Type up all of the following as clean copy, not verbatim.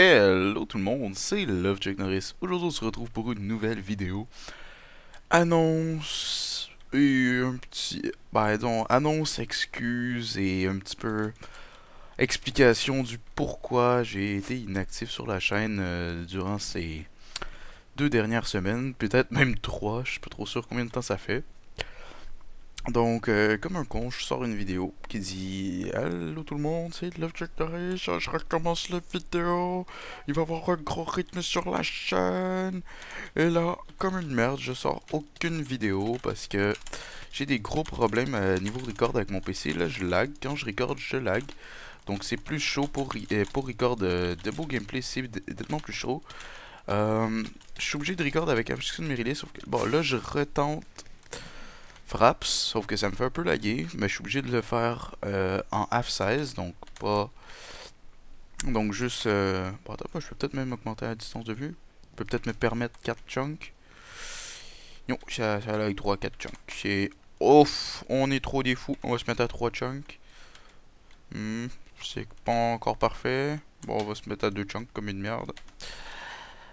Hello tout le monde, c'est Love Jack Norris. Aujourd'hui on se retrouve pour une nouvelle vidéo. Annonce et un petit... disons, annonce, excuse et un petit peu explication du pourquoi j'ai été inactif sur la chaîne durant ces 2 dernières semaines, peut-être même 3, je suis pas trop sûr combien de temps ça fait. Donc, comme un con, je sors une vidéo qui dit Allô tout le monde, c'est Love Jack Norris, je recommence la vidéo, il va y avoir un gros rythme sur la chaîne. Et là, comme une merde, je sors aucune vidéo parce que j'ai des gros problèmes à niveau record avec mon PC. Là, je lag. Quand je record, je lag. Donc, c'est plus chaud pour record de beau gameplay. C'est nettement plus chaud. Je suis obligé de record avec application de mes relais. Sauf que, bon, là, je retente Fraps. Sauf que ça me fait un peu laguer. Mais je suis obligé de le faire en F16. Donc, pas. Donc, juste. Bon, attends, je peux peut-être même augmenter la distance de vue. Je peux peut-être me permettre 4 chunks. Non, ça lag 3 4 chunks. C'est... Ouf, on est trop des fous. On va se mettre à 3 chunks. Hmm, c'est pas encore parfait. Bon, on va se mettre à 2 chunks comme une merde.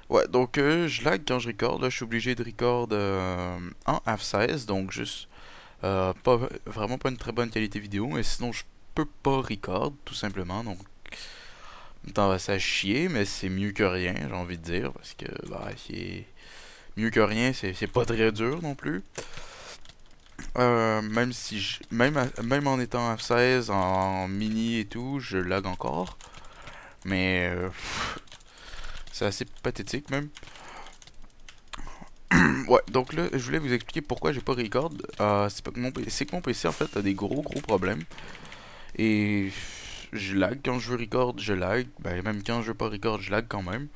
Ouais, donc je lag quand je record. Là, je suis obligé de record en F16. Donc, juste pas, vraiment pas une très bonne qualité vidéo. Mais sinon, je peux pas record, tout simplement. Donc, en même temps, ça chier, mais c'est mieux que rien, j'ai envie de dire. Parce que, bah, c'est mieux que rien, c'est pas très dur non plus. Même si même en étant F16, en mini et tout, je lag encore. Mais c'est assez pathétique même. Ouais, donc là, je voulais vous expliquer pourquoi j'ai pas record. C'est pas que c'est que mon PC en fait a des gros problèmes. Et je lag quand je veux record, je lag. Ben, même quand je veux pas record, je lag quand même.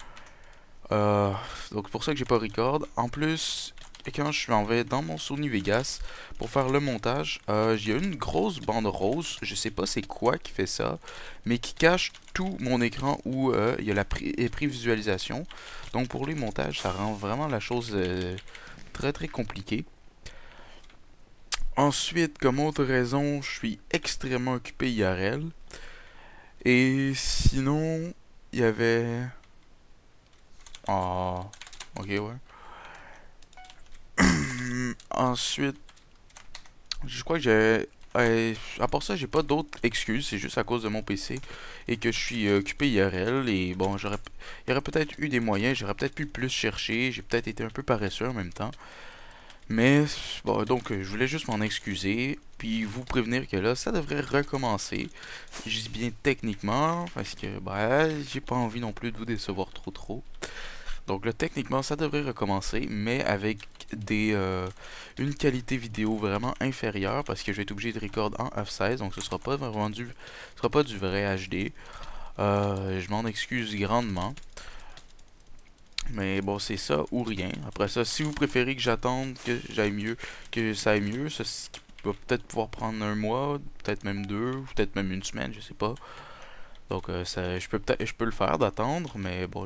Euh, donc c'est pour ça que j'ai pas record. En plus, quand je m'en vais dans mon Sony Vegas pour faire le montage, il y a une grosse bande rose, je sais pas c'est quoi qui fait ça, mais qui cache tout mon écran où il y a la prévisualisation. Donc pour les montages, ça rend vraiment la chose très compliquée. Ensuite, comme autre raison, je suis extrêmement occupé IRL. Et sinon, il y avait... Ah, ok, ouais. Ensuite, je crois que j'ai. À part ça, j'ai pas d'autres excuses, c'est juste à cause de mon PC et que je suis occupé IRL. Et bon, il y aurait peut-être eu des moyens, j'aurais peut-être pu plus chercher, j'ai peut-être été un peu paresseux en même temps. Mais bon, donc je voulais juste m'en excuser, puis vous prévenir que là, ça devrait recommencer. Je dis bien techniquement, parce que bah, j'ai pas envie non plus de vous décevoir trop. Donc là, techniquement, ça devrait recommencer, mais avec une qualité vidéo vraiment inférieure, parce que je vais être obligé de record en F16, donc ce sera pas vraiment ce sera pas du vrai HD. Je m'en excuse grandement, mais bon, c'est ça ou rien. Après ça, si vous préférez que j'attende que j'aille mieux, que ça aille mieux, ça va peut-être pouvoir prendre un mois, peut-être même deux, peut-être même une semaine, je sais pas. Donc ça, je peux le faire d'attendre, mais bon,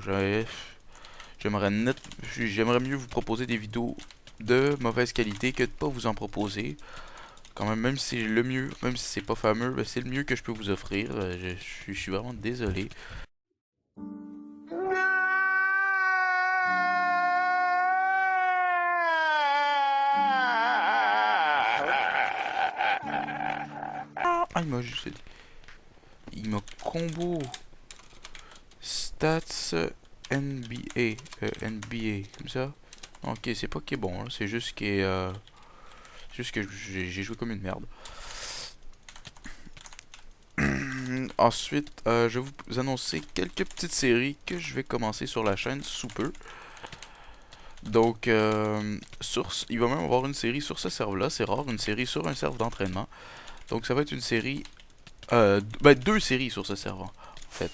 J'aimerais net... J'aimerais mieux vous proposer des vidéos de mauvaise qualité que de pas vous en proposer. Quand même, même si c'est le mieux, même si c'est pas fameux, ben, c'est le mieux que je peux vous offrir. Je suis vraiment désolé. Ah, il m'a combo stats NBA, NBA, comme ça. Ok, c'est pas qui est bon, hein, c'est juste qu'il est, juste que j'ai joué comme une merde. Ensuite, je vais vous annoncer quelques petites séries que je vais commencer sur la chaîne sous peu. Donc, il va même avoir une série sur ce serveur-là. C'est rare, une série sur un serveur d'entraînement. Donc, ça va être une série. Ben, deux séries sur ce serveur, en fait.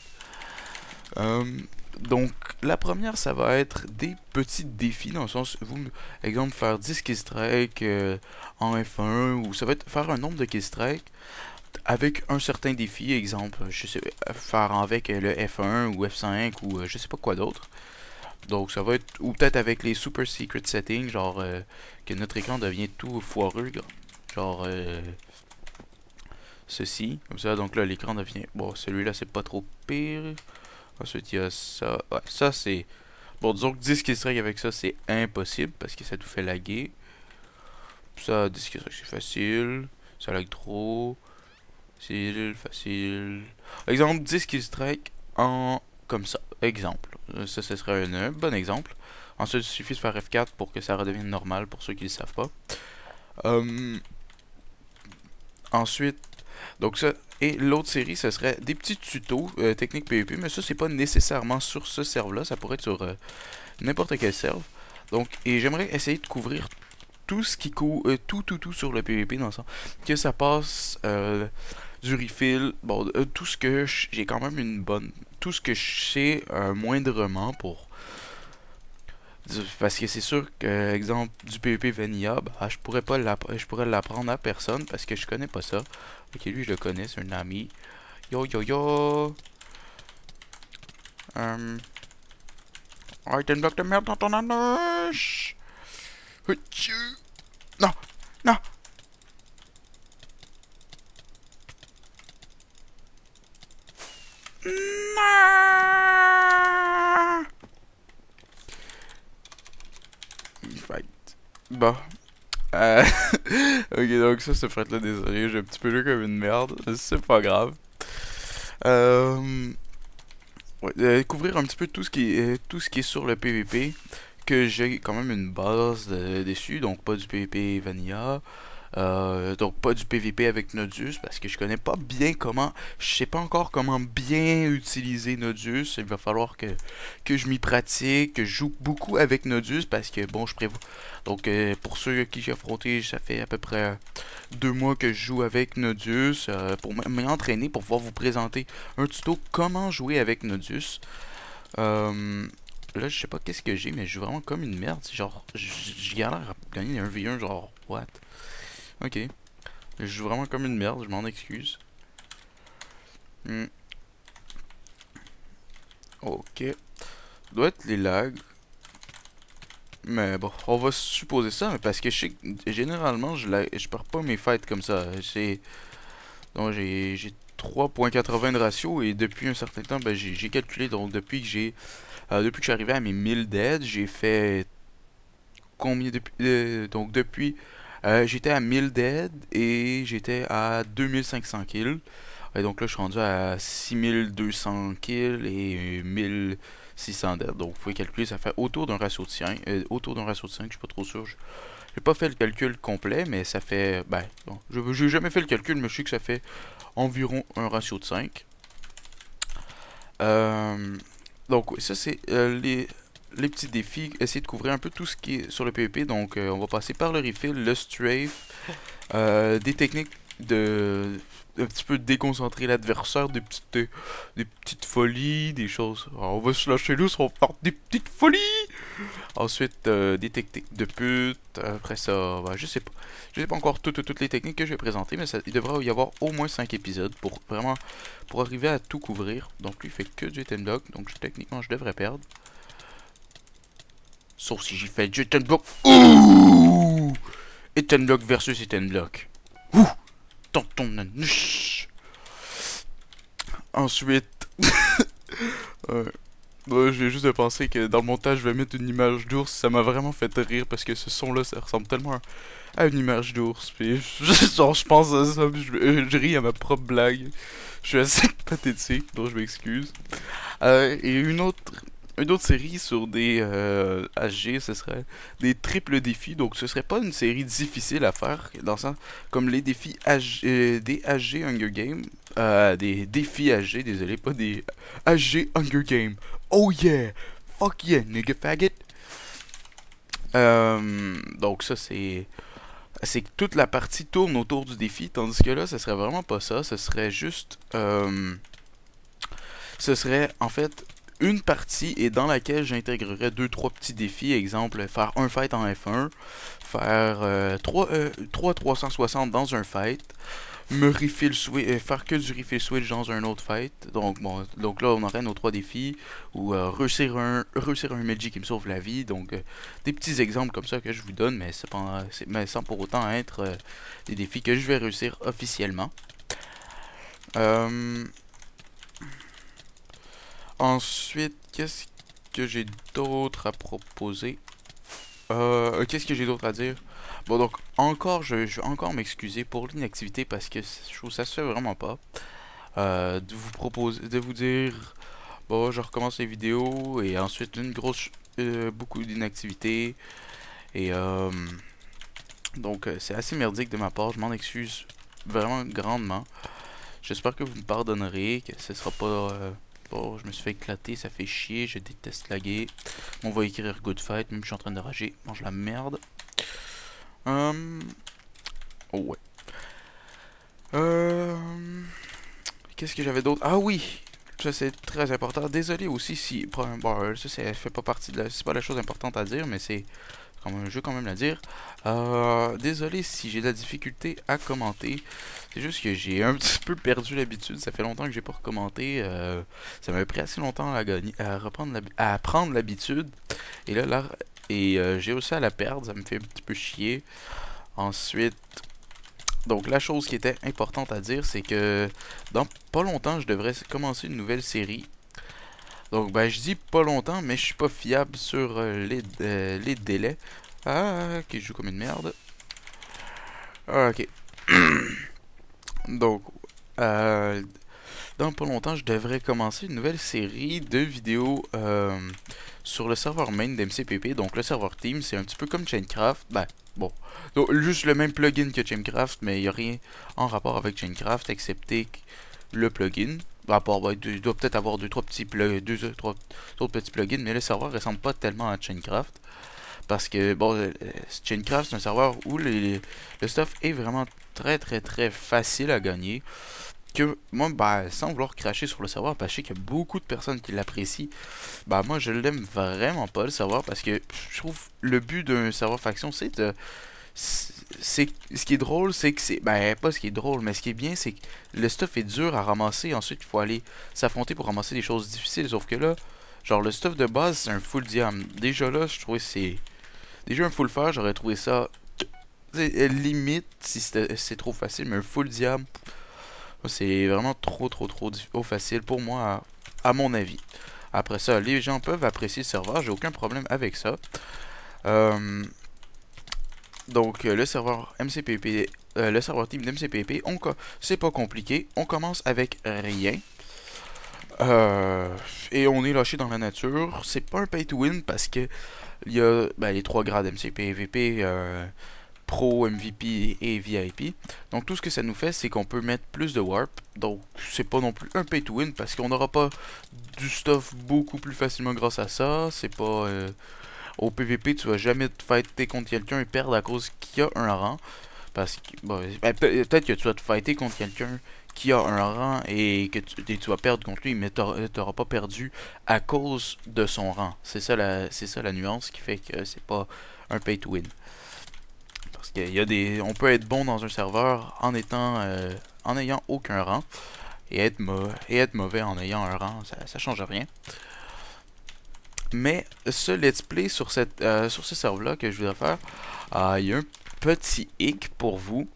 Euh, donc, la première, ça va être des petits défis, dans le sens, exemple, faire 10 kill strike en F1, ou ça va être faire un nombre de kill strike avec un certain défi, exemple, je sais, faire avec le F1 ou F5 ou je sais pas quoi d'autre. Donc ça va être, ou peut-être avec les super secret settings, genre que notre écran devient tout foireux, genre ceci, comme ça, donc là l'écran devient, bon celui-là c'est pas trop pire, Ensuite, il y a ça. Ouais, ça c'est... Bon, disons que 10 kill strike avec ça, c'est impossible parce que ça nous fait laguer. Ça, 10 kill strike, c'est facile. Ça lag trop. Facile, facile. Exemple, 10 kill strike en... comme ça. Exemple. Ça, ce serait un bon exemple. Ensuite, il suffit de faire F4 pour que ça redevienne normal pour ceux qui ne le savent pas. Ensuite, donc ça, et l'autre série, ce serait des petits tutos techniques PvP, mais ça, c'est pas nécessairement sur ce serve-là, ça pourrait être sur n'importe quel serve. Donc, et j'aimerais essayer de couvrir tout ce qui tout sur le PvP dans le sens que ça passe du refill, bon, tout ce que j'ai quand même une bonne, tout ce que je sais moindrement pour parce que c'est sûr que, exemple, du PvP Vanilla, bah, je pourrais l'apprendre à personne parce que je connais pas ça. Ok, lui, je le connais, c'est un ami. Yo, yo, yo. Oh, t'as une bloc de merde dans ton anus. Hutchu. Non, non. Non. Fight. Bon. Euh, ok, donc ça, ce fret-là, désolé, j'ai un petit peu lu comme une merde. C'est pas grave. Euh, ouais, couvrir un petit peu tout ce qui est sur le PVP, que j'ai quand même une base dessus, donc pas du PVP Vanilla, donc pas du PVP avec Nodus, parce que je connais pas bien comment, je sais pas encore comment bien utiliser Nodus, il va falloir que je m'y pratique, que je joue beaucoup avec Nodus, parce que bon, je prévois, donc pour ceux qui j'ai affronté, ça fait à peu près 2 mois que je joue avec Nodus, pour m'entraîner, pour pouvoir vous présenter un tuto comment jouer avec Nodus. Euh, Là, je sais pas qu'est-ce que j'ai, mais je joue vraiment comme une merde. Genre, je galère à gagner un V1, genre, what? Ok. Je joue vraiment comme une merde, je m'en excuse. Hmm, ok. Doit être les lags. Mais bon, on va supposer ça, parce que je sais que généralement, je perds pas mes fights comme ça. Donc j'ai 3.80 de ratio et depuis un certain temps, ben, j'ai calculé, donc depuis que je suis arrivé à mes 1000 dead, j'ai fait combien depuis donc depuis j'étais à 1000 dead et j'étais à 2500 kills. Et donc là je suis rendu à 6200 kills et 1600 dead. Donc vous pouvez calculer, ça fait autour d'un ratio de 5. Autour d'un ratio de 5, je suis pas trop sûr. J'ai pas fait le calcul complet, mais ça fait. Ben, bon, j'ai jamais fait le calcul, mais je sais que ça fait environ un ratio de 5. Euh, donc, oui, ça, c'est les petits défis. Essayer de couvrir un peu tout ce qui est sur le PvP. Donc, on va passer par le refill, le strafe, des techniques de un petit peu déconcentrer l'adversaire, des petites folies, des choses. Alors, on va se lâcher loose, on va faire des petites folies. Ensuite, des techniques de pute. Après ça, bah, je sais pas encore toutes les techniques que je vais présenter, mais il devrait y avoir au moins 5 épisodes pour vraiment pour arriver à tout couvrir. Donc lui, il fait que du hit and block, donc techniquement, je devrais perdre. Sauf si j'y fais du hit and block. Ouh! Hit and block versus hit and block. Ouh! Tonton nanuche. Ensuite, euh, j'ai juste de penser que dans le montage, je vais mettre une image d'ours. Ça m'a vraiment fait rire parce que ce son-là, ça ressemble tellement à une image d'ours. Puis, genre, je pense à ça, puis je ris à ma propre blague. Je suis assez pathétique, donc je m'excuse. Et une autre série sur des HG, ce serait des triples défis. Donc, ce serait pas une série difficile à faire, dans le sens comme les défis des HG Hunger Games. Des défis HG, désolé, pas des HG Hunger Games. Oh yeah! Fuck yeah, nigga faggot! Donc, ça, c'est que toute la partie tourne autour du défi, tandis que là, ce serait vraiment pas ça. Ce serait juste. Ce serait en fait une partie et dans laquelle j'intégrerais deux trois petits défis. Exemple, faire un fight en F1, faire 3 360 dans un fight, me refill switch, faire que du refill switch dans un autre fight. Donc bon, donc là on aurait nos trois défis ou réussir un Meiji qui me sauve la vie. Donc des petits exemples comme ça que je vous donne, mais sans pour autant être des défis que je vais réussir officiellement. Euh, ensuite, qu'est-ce que j'ai d'autre à proposer? Qu'est-ce que j'ai d'autre à dire? Bon, donc, encore, je vais encore m'excuser pour l'inactivité parce que je trouve que ça se fait vraiment pas. De vous proposer, de vous dire, bon, je recommence les vidéos et ensuite beaucoup d'inactivité. Et donc, c'est assez merdique de ma part, je m'en excuse vraiment grandement. J'espère que vous me pardonnerez, que ce sera pas. Bon, je me suis fait éclater, ça fait chier, je déteste laguer. On va écrire good fight, même je suis en train de rager, mange la merde. Hum, oh ouais. Euh, Qu'est-ce que j'avais d'autre? Ah oui! Ça c'est très important. Désolé aussi si. Bon, ça fait pas partie de la. C'est pas la chose importante à dire, mais c'est quand même, je veux quand même la dire. Désolé si j'ai de la difficulté à commenter. C'est juste que j'ai un petit peu perdu l'habitude. Ça fait longtemps que j'ai pas recommenté. Ça m'a pris assez longtemps à gagner, à apprendre l'habitude. Et j'ai réussi à la perdre. Ça me fait un petit peu chier. Ensuite, donc la chose qui était importante à dire, c'est que dans pas longtemps, je devrais commencer une nouvelle série. Donc ben je dis pas longtemps, mais je suis pas fiable sur les délais. Ah, qui joue comme une merde. Ah, ok. Donc, euh, dans pas longtemps, je devrais commencer une nouvelle série de vidéos sur le serveur main d'MCPP. Donc, le serveur Team, c'est un petit peu comme Chaincraft. Ben, bon. Donc, juste le même plugin que Chaincraft, mais il n'y a rien en rapport avec Chaincraft, excepté le plugin. À part, ben, il doit peut-être avoir deux, trois autres petits plugins, mais le serveur ressemble pas tellement à Chaincraft. Parce que, bon, Chaincraft, c'est un serveur où le stuff est vraiment très, très, très facile à gagner. Que moi, bah, sans vouloir cracher sur le serveur, parce que je sais qu'il y a beaucoup de personnes qui l'apprécient, bah, moi, je l'aime vraiment pas, le serveur, parce que je trouve le but d'un serveur faction, c'est de. Ce qui est drôle, c'est que c'est. Ben, pas ce qui est drôle, mais ce qui est bien, c'est que le stuff est dur à ramasser. Ensuite, il faut aller s'affronter pour ramasser des choses difficiles. Sauf que là, genre, le stuff de base, c'est un full diam. Déjà là, je trouvais que c'est. Déjà un full fer, j'aurais trouvé ça limite si c'est trop facile, mais un full diam, c'est vraiment trop facile pour moi, à mon avis. Après ça, les gens peuvent apprécier le serveur, j'ai aucun problème avec ça. Euh, donc, le serveur MCPP, le serveur team d'MCPP, c'est pas compliqué. On commence avec rien. Et on est lâché dans la nature. C'est pas un pay to win parce que il y a ben, les trois grades MCP, EVP, Pro, MVP et VIP. Donc tout ce que ça nous fait, c'est qu'on peut mettre plus de warp. Donc c'est pas non plus un pay to win parce qu'on n'aura pas du stuff beaucoup plus facilement grâce à ça. C'est pas au PVP, tu vas jamais te fighter contre quelqu'un et perdre à cause qu'il y a un rang. Parce que bon, peut-être que tu vas te fighter contre quelqu'un qui a un rang et que tu vas perdre contre lui, mais t'auras pas perdu à cause de son rang. C'est ça la nuance qui fait que c'est pas un pay to win. Parce qu'il y a on peut être bon dans un serveur en ayant aucun rang et être mauvais en ayant un rang, ça change rien. Mais ce let's play sur ce serveur là que je voudrais faire, il y a un petit hic pour vous,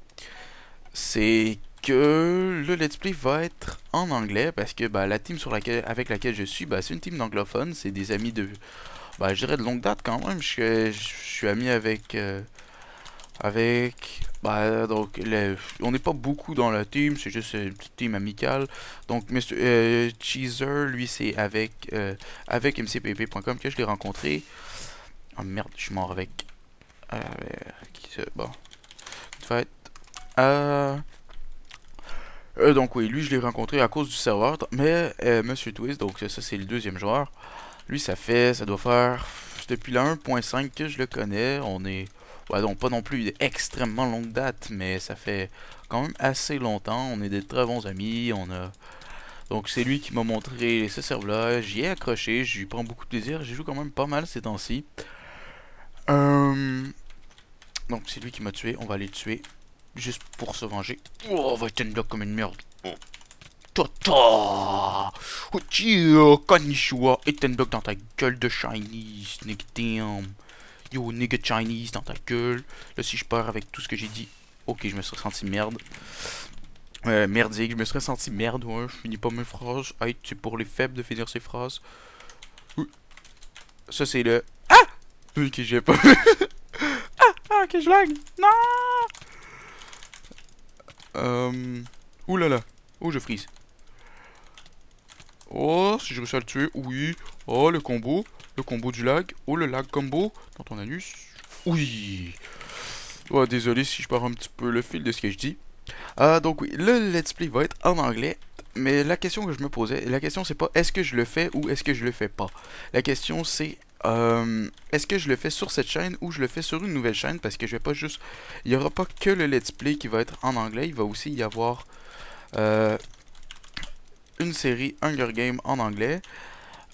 c'est que le let's play va être en anglais parce que bah, la team avec laquelle je suis, bah, c'est une team d'anglophones, c'est des amis de, bah, je dirais de longue date quand même. Je suis ami avec donc on n'est pas beaucoup dans la team, c'est juste une petite team amicale. Donc Mr. Cheezer, lui c'est avec mcpp.com que je l'ai rencontré. Ah merde, je suis mort avec bon, fait euh, donc oui, lui je l'ai rencontré à cause du serveur, mais Monsieur Twist, donc ça c'est le deuxième joueur. Lui ça doit faire depuis la 1.5 que je le connais. On est ouais, donc pas non plus extrêmement longue date, mais ça fait quand même assez longtemps. On est des très bons amis. Donc c'est lui qui m'a montré ce serveur-là. J'y ai accroché, j'y prends beaucoup de plaisir. J'y joue quand même pas mal ces temps-ci. Euh, Donc c'est lui qui m'a tué. On va aller le tuer juste pour se venger. Oh, on va être une bloc comme une merde. Oh. Tata! Konnichiwa! Et t'as une bloc dans ta gueule de Chinese, nigga damn. Yo, nigga Chinese dans ta gueule. Là, si je pars avec tout ce que j'ai dit, ok, je me suis senti merde. Merdique, je me serais senti merde, ouais, je finis pas mes phrases. Hey, c'est pour les faibles de finir ses phrases. Ouh, ça c'est le... Ok, j'ai pas... Ah, que je lag! Non! Ouh là là. Oh, je frise. Oh, si je réussis à le tuer, oui. Oh, le combo. Le combo du lag. Oh, le lag combo. Dans ton anus. Oui. Oh, désolé si je pars un petit peu le fil de ce que je dis. Donc oui, le let's play va être en anglais. Mais la question que je me posais, la question c'est pas est-ce que je le fais ou est-ce que je le fais pas. La question c'est est-ce que je le fais sur cette chaîne ou je le fais sur une nouvelle chaîne parce que je vais pas juste... Il y aura pas que le let's play qui va être en anglais, il va aussi y avoir euh, une série Hunger Games en anglais.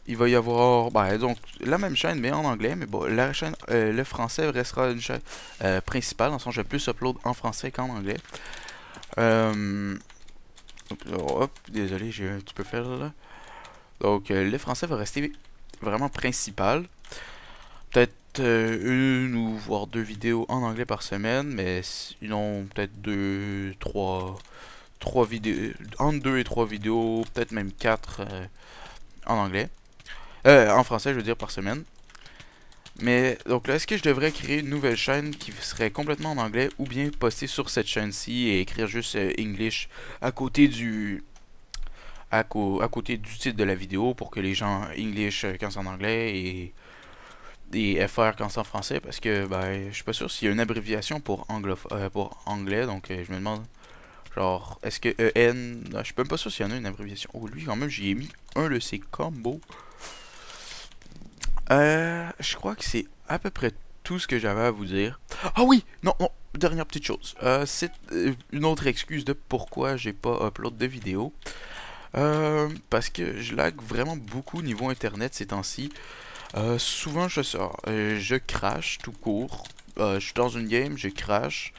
Il va y avoir donc la même chaîne mais en anglais, mais bon, la chaîne le français restera une chaîne principale, dans le sens je vais plus upload en français qu'en anglais. Euh, Hop, désolé, j'ai un petit peu fait là. Donc le français va rester vraiment principal. Peut-être une ou voire deux vidéos en anglais par semaine, mais sinon peut-être trois vidéos, entre deux et trois vidéos, peut-être même quatre en anglais. En français, je veux dire par semaine. Mais donc là, est-ce que je devrais créer une nouvelle chaîne qui serait complètement en anglais ou bien poster sur cette chaîne-ci et écrire juste English à côté à côté du titre de la vidéo pour que les gens English quand c'est en anglais et FR quand c'est en français parce que je suis pas sûr s'il y a une abréviation pour anglais donc je me demande genre est-ce que EN je suis même pas sûr s'il y en a une abréviation. Oh lui quand même j'y ai mis un de ses combos. Je crois que c'est à peu près tout ce que j'avais à vous dire. Ah oui, non, non, dernière petite chose. C'est une autre excuse de pourquoi j'ai pas upload de vidéo. Parce que je lag vraiment beaucoup niveau internet ces temps-ci. Souvent je sors, je crash tout court. Je suis dans une game, je crash.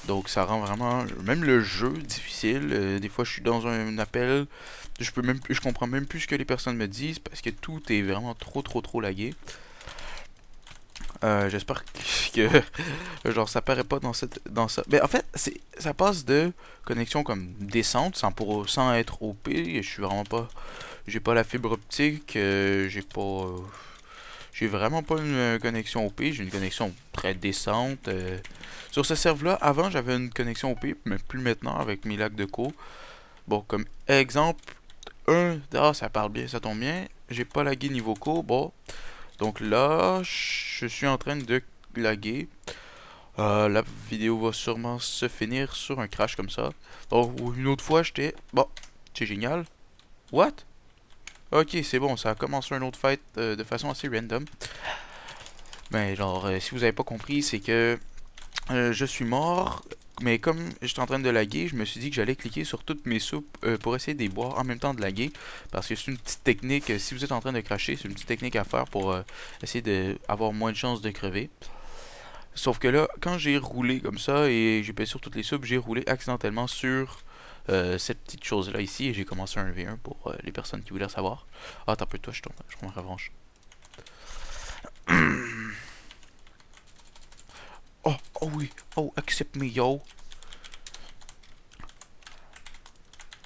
Donc ça rend vraiment même le jeu difficile. Des fois je suis dans un appel, je comprends même plus ce que les personnes me disent parce que tout est vraiment trop lagué. J'espère que genre ça paraît pas dans ça. Mais en fait, ça passe de connexion comme décente sans être OP. Je suis vraiment pas j'ai pas la fibre optique, j'ai vraiment pas une connexion OP, j'ai une connexion très décente. Sur ce serve-là, avant j'avais une connexion OP, mais plus maintenant avec mes lags de co. Bon, comme exemple, ça parle bien, ça tombe bien. J'ai pas lagué niveau co, bon. Donc là, je suis en train de laguer. La vidéo va sûrement se finir sur un crash comme ça. Donc une autre fois, j'étais... Bon, c'est génial. What? Ok, c'est bon, ça a commencé un autre fight de façon assez random. Mais genre, si vous avez pas compris, c'est que je suis mort, mais comme j'étais en train de laguer, je me suis dit que j'allais cliquer sur toutes mes soupes pour essayer de les boire en même temps de laguer. Parce que c'est une petite technique, si vous êtes en train de cracher, c'est une petite technique à faire pour essayer d'avoir moins de chances de crever. Sauf que là, quand j'ai roulé comme ça et j'ai payé sur toutes les soupes, j'ai roulé accidentellement sur cette petite chose là ici et j'ai commencé un 1v1 pour les personnes qui voulaient savoir. Ah, t'as peu de toi, je tombe en revanche. Oh, oh oui, oh, accept me, yo.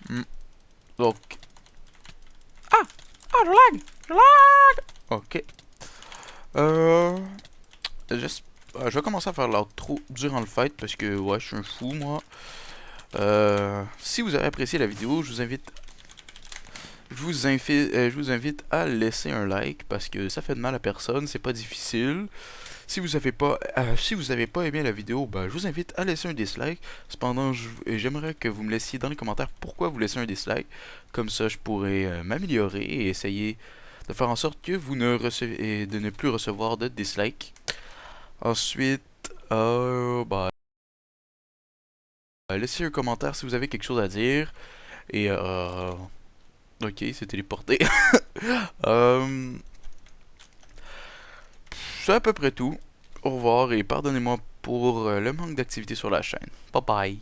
Hmm, Donc, ah, ah, je lag. Ok. Euh, je vais commencer à faire l'outro durant le fight parce que ouais, je suis un fou moi. Si vous avez apprécié la vidéo, je vous invite à laisser un like parce que ça fait de mal à personne, c'est pas difficile. Si vous avez pas aimé la vidéo, je vous invite à laisser un dislike. Cependant, j'aimerais que vous me laissiez dans les commentaires pourquoi vous laissez un dislike. Comme ça, je pourrais m'améliorer et essayer de faire en sorte que vous ne recevez, de ne plus recevoir de dislike. Ensuite, laissez un commentaire si vous avez quelque chose à dire. Et ok, c'est téléporté. euh, c'est à peu près tout. Au revoir et pardonnez-moi pour le manque d'activité sur la chaîne. Bye bye.